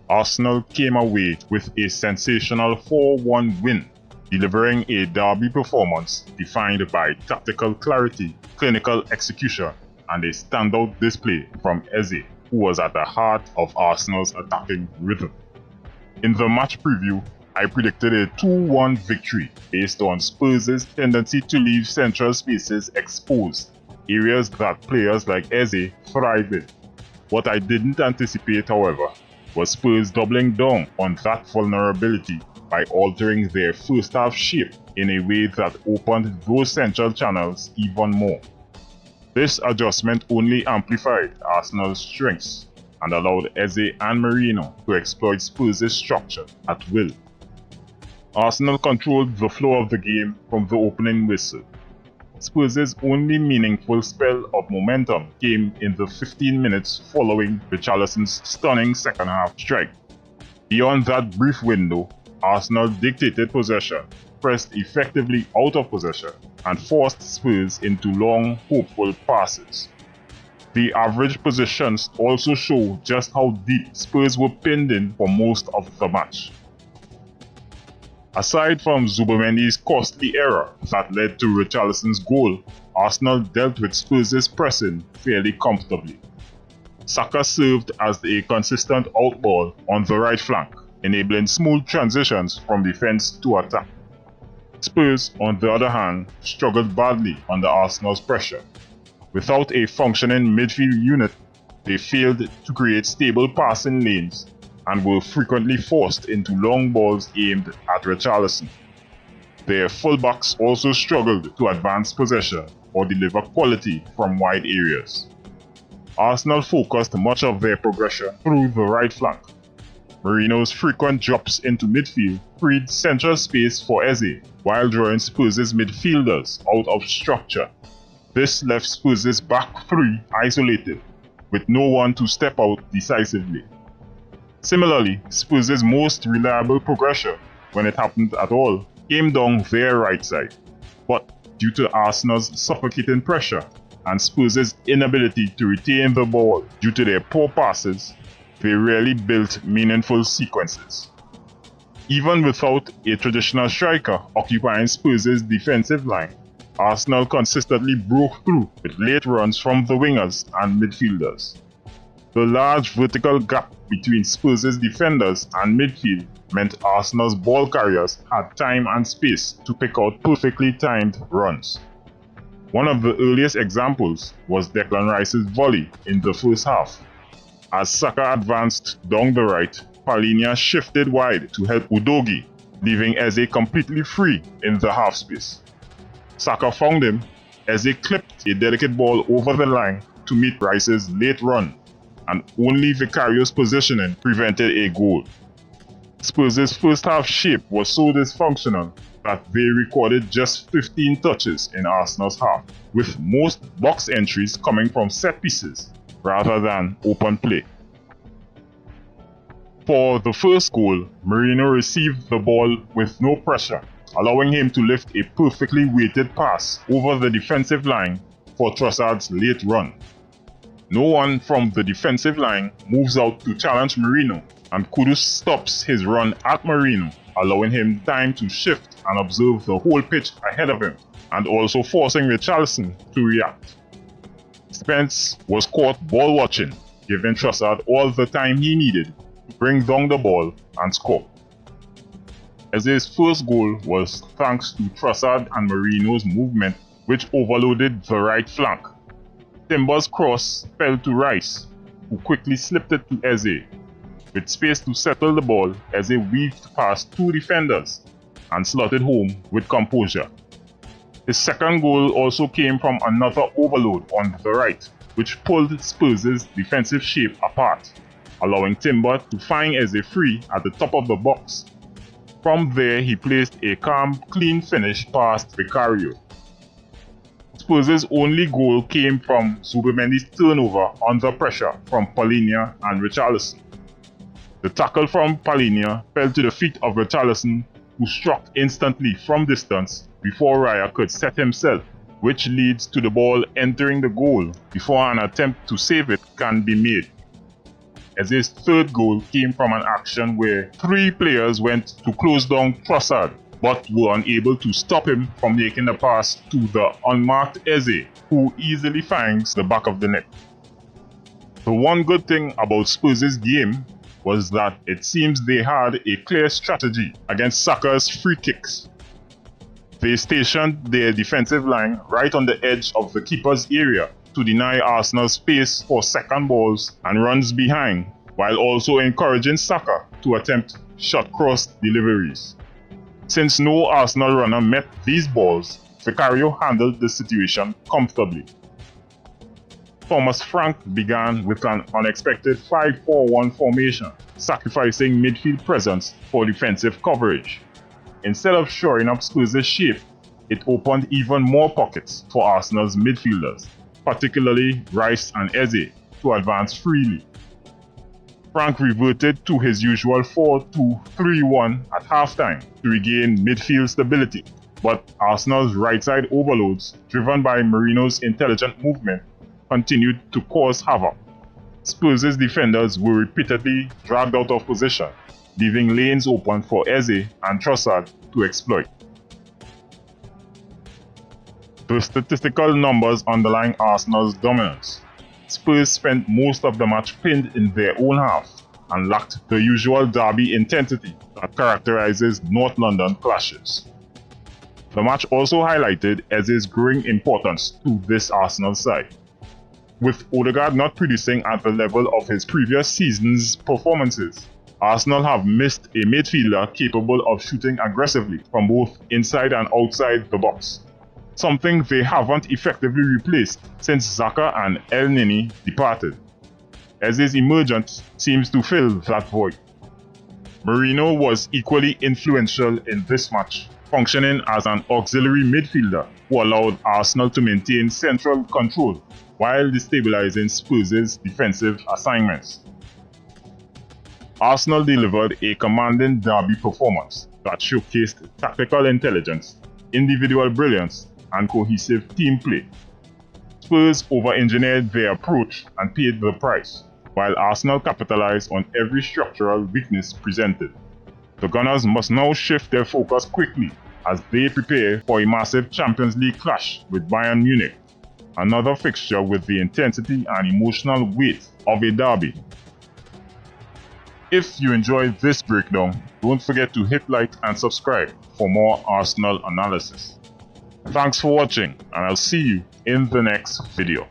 Arsenal came away with a sensational 4-1 win, delivering a derby performance defined by tactical clarity, clinical execution, and a standout display from Eze, who was at the heart of Arsenal's attacking rhythm. In the match preview, I predicted a 2-1 victory based on Spurs' tendency to leave central spaces exposed, areas that players like Eze thrive in. What I didn't anticipate, however, was Spurs doubling down on that vulnerability by altering their first half shape in a way that opened those central channels even more. This adjustment only amplified Arsenal's strengths and allowed Eze and Merino to exploit Spurs' structure at will. Arsenal controlled the flow of the game from the opening whistle. Spurs' only meaningful spell of momentum came in the 15 minutes following Richarlison's stunning second-half strike. Beyond that brief window, Arsenal dictated possession, pressed effectively out of possession, and forced Spurs into long, hopeful passes. The average positions also show just how deep Spurs were pinned in for most of the match. Aside from Zubomendi's costly error that led to Richarlison's goal, Arsenal dealt with Spurs' pressing fairly comfortably. Saka served as a consistent outball on the right flank, enabling smooth transitions from defense to attack. Spurs, on the other hand, struggled badly under Arsenal's pressure. Without a functioning midfield unit, they failed to create stable passing lanes and were frequently forced into long balls aimed at Richarlison. Their fullbacks also struggled to advance possession or deliver quality from wide areas. Arsenal focused much of their progression through the right flank. Merino's frequent drops into midfield freed central space for Eze while drawing Spurs' midfielders out of structure. This left Spurs' back three isolated, with no one to step out decisively. Similarly, Spurs' most reliable progression, when it happened at all, came down their right side. But due to Arsenal's suffocating pressure and Spurs' inability to retain the ball due to their poor passes, they rarely built meaningful sequences. Even without a traditional striker occupying Spurs' defensive line, Arsenal consistently broke through with late runs from the wingers and midfielders. The large vertical gap between Spurs' defenders and midfield meant Arsenal's ball carriers had time and space to pick out perfectly timed runs. One of the earliest examples was Declan Rice's volley in the first half. As Saka advanced down the right, Palhinha shifted wide to help Udogie, leaving Eze completely free in the half space. Saka found him. Eze clipped a delicate ball over the line to meet Rice's late run, and only Vicario's positioning prevented a goal. Spurs' first half shape was so dysfunctional that they recorded just 15 touches in Arsenal's half, with most box entries coming from set pieces rather than open play. For the first goal, Merino received the ball with no pressure, allowing him to lift a perfectly weighted pass over the defensive line for Trossard's late run. No one from the defensive line moves out to challenge Merino, and Kudus stops his run at Merino, allowing him time to shift and observe the whole pitch ahead of him, and also forcing Richarlison to react. Spence was caught ball watching, giving Trossard all the time he needed to bring down the ball and score. Eze's first goal was thanks to Trossard and Merino's movement, which overloaded the right flank. Timber's cross fell to Rice, who quickly slipped it to Eze. With space to settle the ball, Eze weaved past two defenders and slotted home with composure. His second goal also came from another overload on the right, which pulled Spurs' defensive shape apart, allowing Timber to find Eze free at the top of the box. From there, he placed a calm, clean finish past Vicario. Spurs' only goal came from Zubomendi's turnover under pressure from Palhinha and Richarlison. The tackle from Palhinha fell to the feet of Richarlison, who struck instantly from distance before Raya could set himself, which leads to the ball entering the goal before an attempt to save it can be made. Eze's third goal came from an action where 3 players went to close down Trossard, but were unable to stop him from making the pass to the unmarked Eze, who easily finds the back of the net. The one good thing about Spurs' game was that it seems they had a clear strategy against Saka's free kicks. They stationed their defensive line right on the edge of the keeper's area to deny Arsenal space for second balls and runs behind, while also encouraging Saka to attempt short-cross deliveries. Since no Arsenal runner met these balls, Vicario handled the situation comfortably. Thomas Frank began with an unexpected 5-4-1 formation, sacrificing midfield presence for defensive coverage. Instead of shoring up Spurs' shape, it opened even more pockets for Arsenal's midfielders, particularly Rice and Eze, to advance freely. Frank reverted to his usual 4-2-3-1 at halftime to regain midfield stability, but Arsenal's right side overloads, driven by Merino's intelligent movement, continued to cause havoc. Spurs' defenders were repeatedly dragged out of position, leaving lanes open for Eze and Trossard to exploit. The statistical numbers underlying Arsenal's dominance. Spurs spent most of the match pinned in their own half and lacked the usual derby intensity that characterizes North London clashes. The match also highlighted Eze's growing importance to this Arsenal side. With Odegaard not producing at the level of his previous season's performances, Arsenal have missed a midfielder capable of shooting aggressively from both inside and outside the box, something they haven't effectively replaced since Xhaka and El Neni departed. Eze's emergence seems to fill that void. Merino was equally influential in this match, functioning as an auxiliary midfielder who allowed Arsenal to maintain central control while destabilizing Spurs' defensive assignments. Arsenal delivered a commanding derby performance that showcased tactical intelligence, individual brilliance, and cohesive team play. Spurs over-engineered their approach and paid the price, while Arsenal capitalized on every structural weakness presented. The Gunners must now shift their focus quickly as they prepare for a massive Champions League clash with Bayern Munich, another fixture with the intensity and emotional weight of a derby. If you enjoyed this breakdown, don't forget to hit like and subscribe for more Arsenal analysis. Thanks for watching, and I'll see you in the next video.